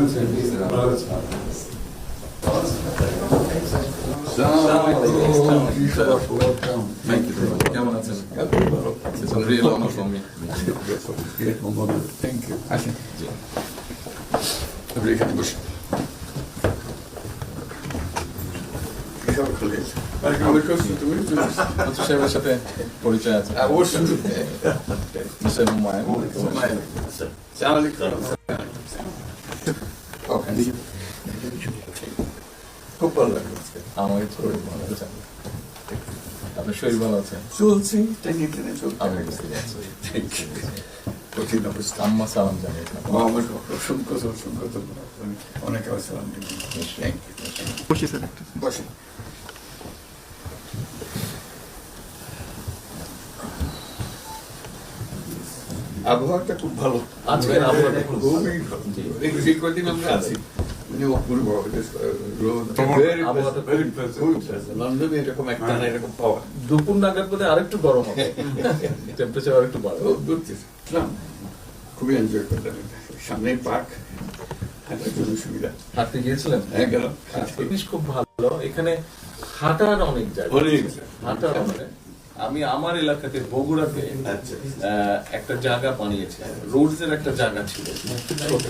Thank you. কেমন আছেন? It's a real honor for me. Thank you. আসেন। আপনি এখানে বসুন। সাহেবের সাথে পরিচয় আছে অবশ্যই। মিস্টার হুমায়ুন খুব ভালো লাগলো। আমাকে শরীর ভালো আছে। আপনার শরীর ভালো আছে? চলছি, টেনে টেনে চলছি। আমি বুঝতে পারছি। কঠিন অবস্থা। আম্মা সালাম জানিয়েছেন। আমার অসংখ্য অনেক সালাম দিন। বসে স্যার, বসে। আবহাওয়াটা খুব ভালো, আজকের আবহাওয়াটা খুব ভালো। খুবই ভালো। এই কদিন আমরা আছি অপূর্ব লন্ডনে এরকম একটা না এরকম পাওয়া। দুপুর নাগাদ বোধহয় আরেকটু গরম হবে, টেম্পারেচার আরেকটু বাড়বে। খুবই এনজয় করলাম। সামনে পার্ক, হাঁটার জন্য সুবিধা। হাঁটতে গিয়েছিলেন? হ্যাঁ, গেলাম। জিনিস খুব ভালো, এখানে হাঁটার অনেক জায়গা, হাঁটার অনেক। আমি আমার এলাকাতে বগুড়াতে একটা জায়গা বানিয়েছি, রোডস এর একটা জায়গা ছিল ছোট।